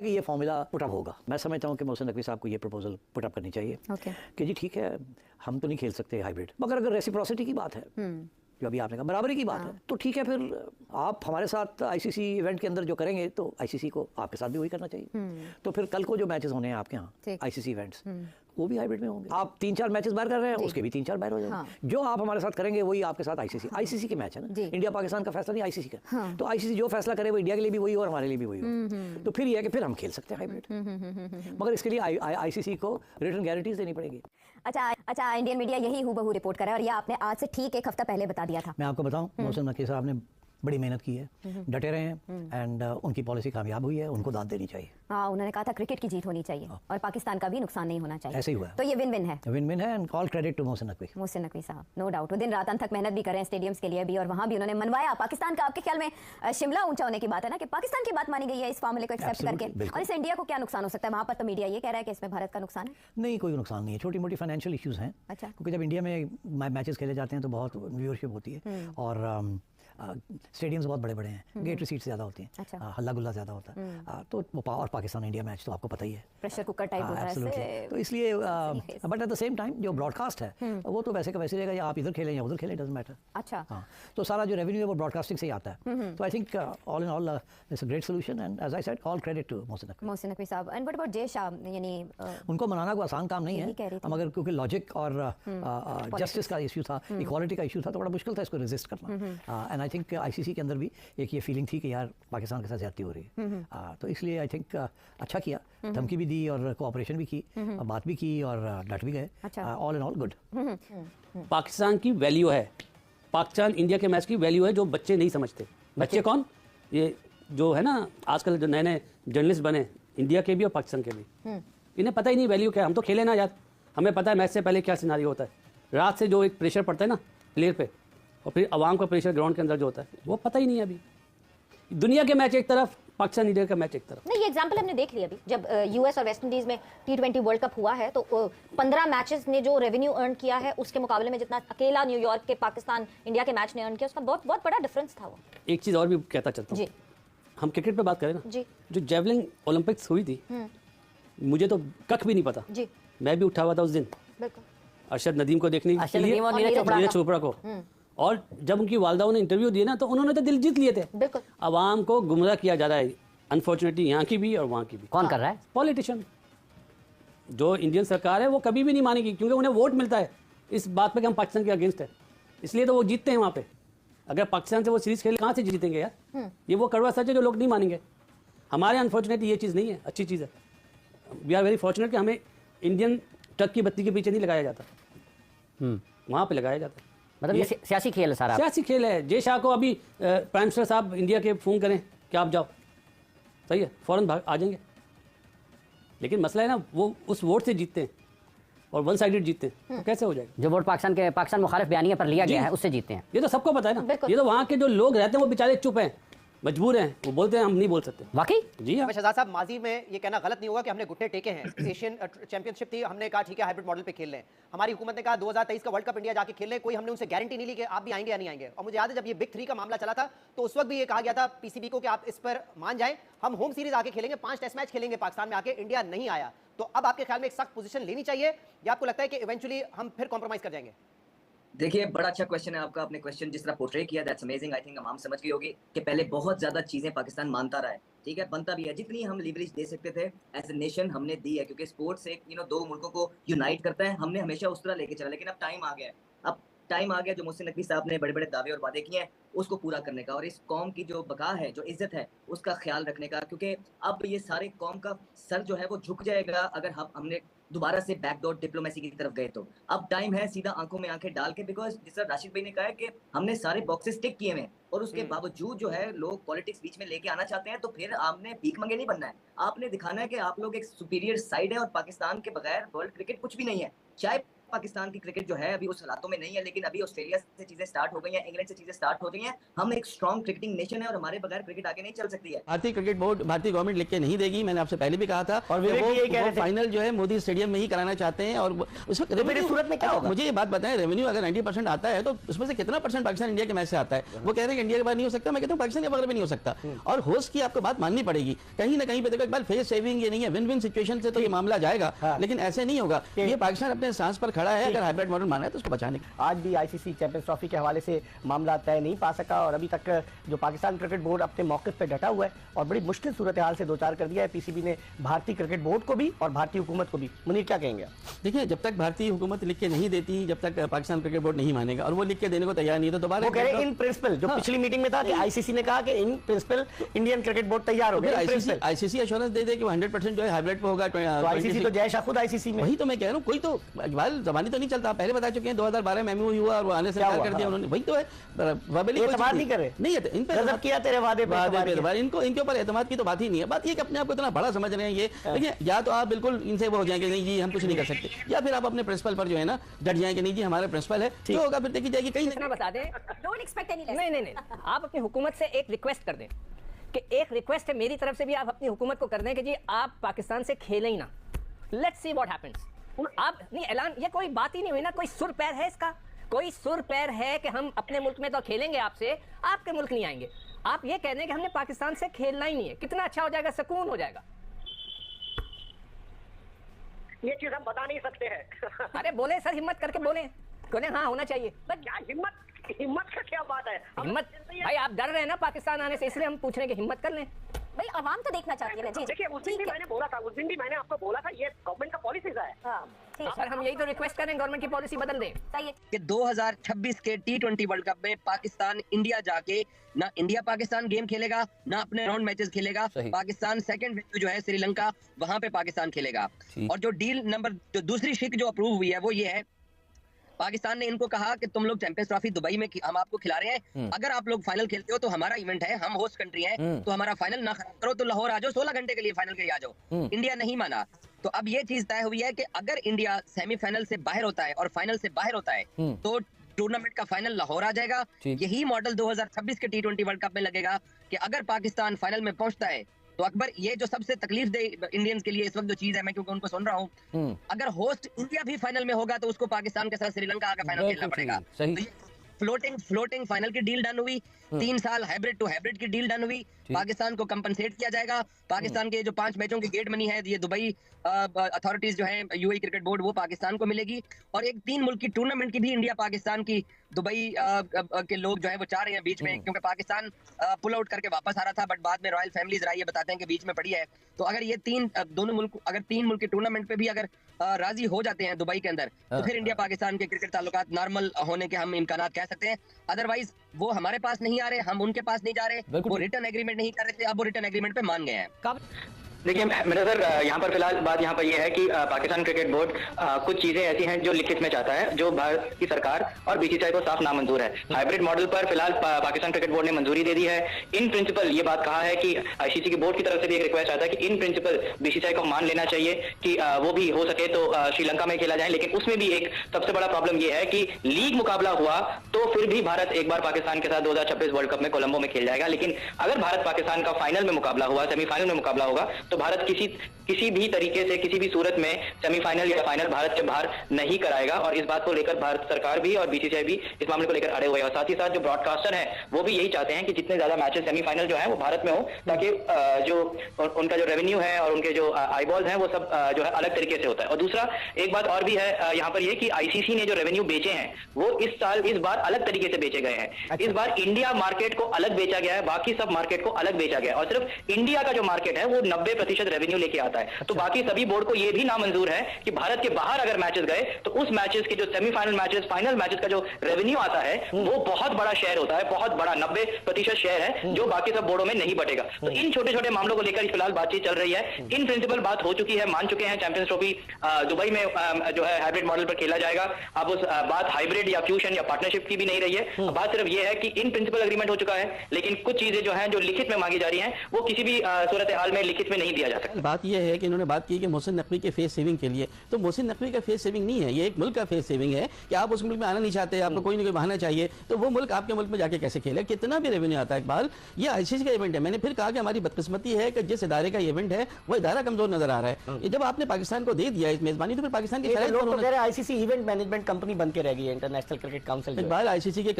ये formula put up होगा। मैं समझता हूँ कि मोहसिन नकवी साहब को ये प्रपोजल पुटअप करनी चाहिए कि जी ठीक है, हम तो नहीं खेल सकते हाइब्रिड, मगर अगर रेसिप्रोसिटी की बात है, जो अभी आपने कहा बराबरी की बात है, तो ठीक है, फिर आप हमारे साथ आईसीसी इवेंट के अंदर जो करेंगे तो आईसीसी को आपके साथ भी वही करना चाहिए। तो फिर कल को जो मैचेस होने हैं आपके यहाँ आईसीसी इवेंट्स, वो भी हाइब्रिड में होंगे। आप 3-4 मैचेस बाहर कर रहे हैं, उसके भी 3-4 बाहर हो जाएंगे। जो आप हमारे साथ करेंगे वही आपके साथ आईसीसी के मैच है ना, इंडिया पाकिस्तान का फैसला नहीं, आईसीसी का। तो आईसीसी जो फैसला करे वो इंडिया के लिए भी वही हो और हमारे लिए भी वही हो। तो फिर ये है कि फिर हम खेल सकते हैं हाइब्रिड, मगर इसके लिए आईसीसी को रिटर्न गारंटीज देनी पड़ेगी। अच्छा, इंडियन मीडिया यही हूबहू रिपोर्ट कर रहा है और ये आपने आज से ठीक एक हफ्ता पहले बता दिया था। मैं आपको बताऊं, मोहसिन नकवी साहब ने बड़ी मेहनत की है, डटे रहे हैं, एंड उनकी पॉलिसी कामयाब हुई है, उनको दाद देनी चाहिए। हाँ, उन्होंने कहा था क्रिकेट की जीत होनी चाहिए और पाकिस्तान का भी नुकसान नहीं होना चाहिए। ऐसे ही हुआ है। तो ये विन विन है, विन-विन है, and all credit to Mohsin Naqvi साहब, नो डाउट। वो दिन रात अंत मेहनत भी कर रहे हैं स्टेडियम्स के लिए भी, और वहाँ भी उन्होंने मनवाया पाकिस्तान का। आपके ख्याल में शिमला ऊंचा होने की बात है ना, कि पाकिस्तान की बात मानी गई है इस मामले को एक्सेप्ट करके, और इससे इंडिया को क्या नुकसान हो सकता है? वहाँ पर तो मीडिया ये कह रहा है कि इसमें भारत का नुकसान है। नहीं, कोई नुकसान नहीं है, छोटी मोटी फाइनेंशियल इश्यूज हैं। अच्छा। क्योंकि जब इंडिया में मैचेस खेले जाते हैं तो बहुत व्यूअरशिप होती है, और स्टेडियम्स बहुत बड़े बड़े हैं, गेट रिसीट्स ज़्यादा होती हैं, अच्छा। हल्ला गुल्ला ज़्यादा होता है, तो और पाकिस्तान इंडिया मैच तो आपको पता ही है, प्रेशर कुकर टाइप होता है। तो इसलिए but at the same time जो ब्रॉडकास्ट है वो तो वैसे का वैसे रहेगा, या आप इधर खेलें या उधर खेलें, डजंट मैटर। अच्छा। हाँ, तो सारा जो रेवेन्यू है वो ब्रॉडकास्टिंग से ही आता है। तो I think all in all it's a great solution, and as I said all credit to Mohsin Naqvi साहब। And what about Jay Shah, यानी उनको मनाना कोई आसान काम नहीं है, मगर क्योंकि लॉजिक और जस्टिस का इशू था, इक्वालिटी का इशू था, तो बड़ा मुश्किल था इसको रेजिस्ट करना। एंड आई थिंक आईसीसी के अंदर भी एक ये फीलिंग थी कि यार पाकिस्तान के साथ ज्यादती हो रही है, तो इसलिए आई थिंक अच्छा किया, धमकी भी दी और कोऑपरेशन भी की, बात भी की और डट भी गए। All in all good. Pakistan की वैल्यू है, पाकिस्तान इंडिया के मैच की वैल्यू है, जो बच्चे नहीं समझते। बच्चे कौन? ये जो है ना आजकल जो नए नए जर्नलिस्ट बने, इंडिया के भी और पाकिस्तान के भी, इन्हें पता ही नहीं वैल्यू क्या है। हम तो खेले ना यार, हमें पता है मैच से पहले क्या सिनारियो होता है, रात से जो एक प्रेशर पड़ता है ना प्लेयर पे, और फिर आवाम का प्रेशर ग्राउंड के अंदर जो होता है, वो पता ही नहीं है। अभी दुनिया के मैच एक तरफ, पाकिस्तान इंडिया का मैच एक तरफ। नहीं, ये एग्जांपल हमने देख लिया अभी, जब यूएस और वेस्ट इंडीज में T20 वर्ल्ड कप हुआ है, तो 15 मैचेस ने जो रेवेन्यू अर्न किया है उसके मुकाबले में जितना अकेला न्यूयॉर्क के पाकिस्तान इंडिया के मैच ने अर्न किया, उसका बहुत बहुत बड़ा डिफरेंस था वो। एक चीज़ और भी कहता चलता हूँ, हम क्रिकेट पे बात करें ना जी, जो जेवलिन ओलंपिक्स हुई थी, मुझे तो कख भी नहीं पता जी, मैं भी उठा हुआ था उस दिन अरशद नदीम को देखने के लिए, नीरज चोपड़ा को, और जब उनकी वालदा ने इंटरव्यू दिए ना, तो उन्होंने तो दिल जीत लिए थे। आवाम को गुमराह किया जा रहा है, अनफॉर्चुनेटली यहाँ की भी और वहाँ की भी। कौन कर रहा है? पॉलिटिशियन। जो इंडियन सरकार है वो कभी भी नहीं मानेगी, क्योंकि उन्हें वोट मिलता है इस बात पे कि हम पाकिस्तान के अगेंस्ट है, इसलिए तो वो जीतते हैं वहाँ पे। अगर पाकिस्तान से वो सीरीज खेले, कहाँ से जीतेंगे यार? ये वो कड़वा सच है जो लोग नहीं मानेंगे। हमारे अनफॉर्चुनेटली ये चीज़ नहीं है, अच्छी चीज़ है। वी आर वेरी फॉर्चुनेट कि हमें इंडियन ट्रक की बत्ती के पीछे नहीं लगाया जाता, वहाँ पे लगाया जाता है। मतलब ये सियासी खेल है सारा, सियासी खेल है। जय शाह को अभी प्राइम मिनिस्टर साहब इंडिया के फ़ोन करें कि आप जाओ, सही है, फ़ौरन भाग आ जाएंगे। लेकिन मसला है ना, वो उस वोट से जीतते हैं और वन साइडेड जीतते हैं, तो कैसे हो जाएगा? जो वोट पाकिस्तान मुखालिफ बयानिया पर लिया गया है उससे जीतते हैं, ये तो सबको पता है ना। ये तो वहाँ के जो लोग रहते हैं वो बेचारे चुप हैं, मजबूर हैं, वो बोलते हैं हम नहीं बोल सकते। वाकई जी हाँ। शहजाद साहब, माजी में ये कहना गलत नहीं होगा कि हमने घुटने टेके हैं। एशियन चैंपियनशिप थी, हमने कहा ठीक है हाइब्रिड मॉडल पे खेल लें। हमारी हुकूमत ने कहा 2023 का वर्ल्ड कप इंडिया जाके खेल लें, कोई हमने उनसे गारंटी नहीं ली कि आप भी आएंगे या नहीं आएंगे। और मुझे याद है जब ये बिग 3 का मामला चला था, तो उस वक्त भी ये कहा गया था पीसीबी को कि आप इस पर मान जाएं, हम होम सीरीज आके खेलेंगे, 5 टेस्ट मैच खेलेंगे पाकिस्तान में आके। इंडिया नहीं आया, तो अब आपके ख्याल में एक सख्त पोजीशन लेनी चाहिए, या आपको लगता है कि इवेंचुअली हम फिर कॉम्प्रोमाइज कर जाएंगे? देखिए, बड़ा अच्छा क्वेश्चन है आपका। आपने क्वेश्चन जिस तरह पोर्ट्रे किया, दैट्स अमेजिंग। आई थिंक हम समझ गई होगी कि पहले बहुत ज्यादा चीजें पाकिस्तान मानता रहा है, ठीक है, बनता भी है। जितनी हम लीवरेज दे सकते थे एज ए नेशन हमने दी है, क्योंकि स्पोर्ट्स एक दो मुल्कों को यूनाइट करता है, हमने हमेशा उस तरह लेके चला। लेकिन अब टाइम आ गया है, अब टाइम आ गया जो मोहसिन नकवी साहब ने बड़े बड़े दावे और वादे किए हैं उसको पूरा करने का, और इस कौम की जो बका है, जो इज्जत है, उसका ख्याल रखने का। क्योंकि अब ये सारे कौम का सर जो है वो झुक जाएगा अगर हमने दोबारा से बैकडोर डिप्लोमेसी की तरफ गए। तो अब टाइम है सीधा आंखों में आंखें डाल के, बिकॉज जिस तरह राशिद भाई ने कहा है कि हमने सारे बॉक्सेस टिक किए हैं, और उसके बावजूद जो है लोग पॉलिटिक्स बीच में लेके आना चाहते हैं। तो फिर आपने भीख मंगे नहीं बनना है, आपने दिखाना है कि आप लोग एक सुपीरियर साइड है, और पाकिस्तान के बगैर वर्ल्ड क्रिकेट कुछ भी नहीं है। चाहे पाकिस्तान की क्रिकेट जो है अभी उस हालातों में नहीं है, लेकिन अभी ऑस्ट्रेलिया से चीजें स्टार्ट हो गई हैं, इंग्लैंड से चीजें स्टार्ट हो गई हैं। हम एक स्ट्रॉन्ग क्रिकेटिंग नेशन है और हमारे बगैर क्रिकेट आगे नहीं चल सकती है। भारतीय क्रिकेट बोर्ड, भारतीय गवर्नमेंट लिख के नहीं देगी, मैंने आपसे पहले भी कहा था। और वो फाइनल जो है मोदी स्टेडियम में ही कराना चाहते हैं। और उसमें सूरत में क्या होगा? मुझे ये बात बताएं, रेवेन्यू अगर 90% आता है तो उसमें से कितना परसेंट पाकिस्तान इंडिया के मैच से आता है? वो कह रहे हैं कि इंडिया के बाहर नहीं हो सकता, मैं कहता हूँ पाकिस्तान के बाहर भी नहीं हो सकता। और होस्ट की आपको बात माननी पड़ेगी कहीं ना कहीं पे। देखो, एक बार फेस सेविंग ये नहीं है, विन विन सिचुएशन से तो ये मामला जाएगा, लेकिन ऐसे नहीं होगा। ये पाकिस्तान अपने सांस पर खड़ा है, अगर हाइब्रिड मॉडल माना है तो उसको बचाने की। आज भी आईसीसी चैंपियंस ट्रॉफी के हवाले से मामला तय नहीं पा सका और अभी तक जो पाकिस्तान क्रिकेट बोर्ड अपने मौक़िफ़ पे डटा हुआ है और बड़ी मुश्किल सूरत हाल से दो चार कर दिया है पीसीबी ने भारतीय क्रिकेट बोर्ड को भी और भारतीय हुकूमत को भी। मुनीर, क्या कहेंगे? देखिए, जब तक भारतीय हुकूमत लिख के नहीं देती, जब तक पाकिस्तान क्रिकेट बोर्ड नहीं मानेगा, और वो लिख के देने को तैयार नहीं है, तो दोबारा वो कह रहे हैं इन प्रिंसिपल, जो पिछली मीटिंग में था कि आईसीसी ने कहा कि in principle Indian cricket board तैयार हो गया। आईसीसी एश्योरेंस दे दे कि 100% जो है हाइब्रिड पे होगा। आईसीसी तो जय शाह खुद आईसीसी में। वही तो मैं कह रहा हूँ, कोई तो जबानी तो नहीं चलता। पहले बता चुके हैं 2012 में एमओ हुआ और वो आने से इनकार कर दिया उन्होंने। वही तो है, एतमाद नहीं कर रहे, नहीं है इन पे किया तेरे वादे पे। इनको इनके ऊपर एतमाद की तो बात ही नहीं है। बात ये कि अपने आप को इतना बड़ा समझ रहे हैं ये। देखिए, या तो आप बिल्कुल इनसे वो हो जाएंगे, नहीं जी हम कुछ नहीं कर सकते, या फिर आप अपने प्रिंसिपल पर जो है ना डट जाएंगे, नहीं जी हमारा प्रिंसिपल है, जो होगा फिर देखी जाएगी। कहीं इतना बता दें, डोंट एक्सपेक्ट एनी लेस। नहीं, आप अपनी हुकूमत से एक रिक्वेस्ट कर दें कि एक रिक्वेस्ट है मेरी तरफ से भी, आप अपनी हुकूमत को कर दें कि जी आप पाकिस्तान से खेलें ही ना। Let's see what happens. आप नहीं ऐलान, ये कोई बात ही नहीं हुई ना, कोई सुर पैर है इसका? कोई सुर पैर है कि हम अपने मुल्क में तो खेलेंगे आपसे, आपके मुल्क नहीं आएंगे? आप ये कह दें कि हमने पाकिस्तान से खेलना ही नहीं है, कितना अच्छा हो जाएगा, सुकून हो जाएगा। ये चीज हम बता नहीं सकते हैं। अरे बोले सर, हिम्मत करके बोले हाँ होना चाहिए। क्या हिम्मत का क्या बात है? हिम्मत भाई, आप डर रहे हैं ना पाकिस्तान आने से, इसलिए हम पूछ रहे हैं कि हिम्मत कर लें। भाई अवाम तो देखना चाहती है ना जी। देखिए, उस दिन भी मैंने बोला था, उस दिन भी मैंने आपको बोला था ये गवर्नमेंट का पॉलिसीज है। सर हम यही तो रिक्वेस्ट करें, गवर्नमेंट की पॉलिसी बदल दें। कि 2026 के T20 वर्ल्ड कप में पाकिस्तान इंडिया जाके ना इंडिया पाकिस्तान गेम खेलेगा, ना अपने राउंड मैचेस खेलेगा। पाकिस्तान सेकंड वेन्यू जो है श्रीलंका, वहां पे पाकिस्तान खेलेगा। और जो डील नंबर, जो दूसरी शिक जो अप्रूव हुई है वो ये है, पाकिस्तान ने इनको कहा कि तुम लोग चैंपियंस ट्रॉफी दुबई में हम आपको खिला रहे हैं, अगर आप लोग फाइनल खेलते हो तो हमारा इवेंट है, हम होस्ट कंट्री हैं, तो हमारा फाइनल ना खराब करो, तो लाहौर आ जाओ 16 घंटे के लिए फाइनल के लिए आ जाओ। इंडिया नहीं माना। तो अब ये चीज तय हुई है कि अगर इंडिया सेमीफाइनल से बाहर होता है और फाइनल से बाहर होता है तो टूर्नामेंट का फाइनल लाहौर आ जाएगा। यही मॉडल 2026 के T20 वर्ल्ड कप में लगेगा कि अगर पाकिस्तान फाइनल में पहुंचता है तो अकबर, ये जो सबसे तकलीफ दे इंडियंस के लिए इस वक्त जो चीज है, मैं क्योंकि उनको सुन रहा हूँ, अगर होस्ट इंडिया भी फाइनल में होगा तो उसको पाकिस्तान के साथ श्रीलंका आकर फाइनल खेलना पड़ेगा। फ्लोटिंग फाइनल की डील डन हुई, 3 साल हाइब्रिड टू हाइब्रिड की डील डन हुई। पाकिस्तान को कंपनसेट किया जाएगा। पाकिस्तान के जो 5 मैचों की गेट मनी है, ये दुबई अथॉरिटीज जो है, यूएई क्रिकेट बोर्ड, वो पाकिस्तान को मिलेगी। और एक 3 मुल्क की टूर्नामेंट की भी इंडिया पाकिस्तान की, दुबई के लोग जो है वो चाह रहे हैं बीच में, क्योंकि पाकिस्तान पुल आउट करके वापस आ रहा था, बट बाद में रॉयल फैमिलीज रही है, बताते हैं कि बीच में पड़ी है। तो अगर ये 3 मुल्क की टूर्नामेंट पे भी अगर राजी हो जाते हैं दुबई के अंदर, तो फिर इंडिया पाकिस्तान के क्रिकेट ताल्लुकात नॉर्मल होने के हम इम्कानात कह सकते हैं। अदरवाइज वो हमारे पास नहीं आ रहे, हम उनके पास नहीं जा रहे, वो रिटर्न एग्रीमेंट नहीं कर रहे थे, अब वो रिटर्न एग्रीमेंट पे मान गए हैं। देखिए मेरा सर, यहाँ पर फिलहाल बात यहाँ पर यह है कि पाकिस्तान क्रिकेट बोर्ड कुछ चीजें ऐसी हैं जो लिखित में चाहता है, जो भारत की सरकार और बीसीसीआई को साफ नामंजूर है। हाइब्रिड मॉडल पर फिलहाल पाकिस्तान क्रिकेट बोर्ड ने मंजूरी दे दी है। इन प्रिंसिपल ये बात कहा है कि आईसीसी की बोर्ड की तरफ से भी एक रिक्वेस्ट आता है कि इन प्रिंसिपल बीसीसीआई को मान लेना चाहिए कि वो भी हो सके तो श्रीलंका में खेला जाए। लेकिन उसमें भी एक सबसे बड़ा प्रॉब्लम यह है कि लीग मुकाबला हुआ तो फिर भी भारत एक बार पाकिस्तान के साथ 2026 वर्ल्ड कप में कोलंबो में खेल जाएगा। लेकिन अगर भारत पाकिस्तान का फाइनल में मुकाबला हुआ, सेमीफाइनल में मुकाबला होगा, तो भारत किसी भी तरीके से, किसी भी सूरत में सेमीफाइनल या फाइनल भारत के बाहर नहीं कराएगा। और इस बात को लेकर भारत सरकार भी और बीसीसीआई भी इस मामले को लेकर अड़े हुए हैं। और साथ ही साथ जो ब्रॉडकास्टर हैं वो भी यही चाहते हैं कि जितने ज्यादा मैचेस सेमीफाइनल जो है वो भारत में हो, ताकि जो उनका जो रेवेन्यू है और उनके जो आईबॉल्स हैं वो सब जो है अलग तरीके से होता है। और दूसरा एक बात और भी है यहाँ पर ये कि आईसीसी ने जो रेवेन्यू बेचे हैं वो इस बार अलग तरीके से बेचे गए हैं। इस बार इंडिया मार्केट को अलग बेचा गया है, बाकी सब मार्केट को अलग बेचा गया है। और सिर्फ इंडिया का जो मार्केट है वो 90% रेवेन्यू लेके आता है। तो बाकी सभी बोर्ड को यह भी नामंजूर है कि भारत के बाहर अगर मैचेस गए तो उस मैचेस के जो सेमीफाइनल मैचेस, फाइनल मैचेस का जो रेवेन्यू आता है वो बहुत बड़ा शेयर होता है, बहुत बड़ा 90% शेयर है, जो बाकी सब बोर्डों में नहीं बटेगा। तो इन छोटे छोटे मामलों को लेकर फिलहाल बातचीत चल रही है। इन प्रिंसिपल बात हो चुकी है, मान चुके हैं। चैंपियंस ट्रॉफी दुबई में जो है हाइब्रिड मॉडल पर खेला जाएगा। अब उस बात हाइब्रिड या फ्यूजन या पार्टनरशिप की भी नहीं रही है। बात सिर्फ यह है कि इन प्रिंसिपल एग्रीमेंट हो चुका है, लेकिन कुछ चीजें जो है जो लिखित में मांगी जा रही है वो किसी भी सूरत हाल में लिखित में नहीं नहीं दिया जा सकता। बात यह है कि इन्होंने बात की कि मोहसिन नकवी के फेस सेविंग के लिए, तो मोहसिन नकवी का फेस सेविंग नहीं है, ये एक मुल्क का फेस सेविंग है कि आप उस मुल्क में आना नहीं चाहते, आपको कोई ना कोई बहाना चाहिए, तो वो मुल्क आपके मुल्क में जाके कैसे खेले, कितना भी रेवेन्यू आता है। इकबाल, ये आईसीसी का इवेंट है। मैंने फिर कहा कि हमारी बदकिस्मती है कि जिस इदारे का इवेंट है वो इदारा कमजोर नजर आ रहा है। जब आपने पाकिस्तान को दे दिया इस मेजबानी, तो फिर पाकिस्तान की लोग तो कह रहे हैं आईसीसी इवेंट मैनेजमेंट कंपनी बन के रह गई है international cricket council. Iqbal, ICC के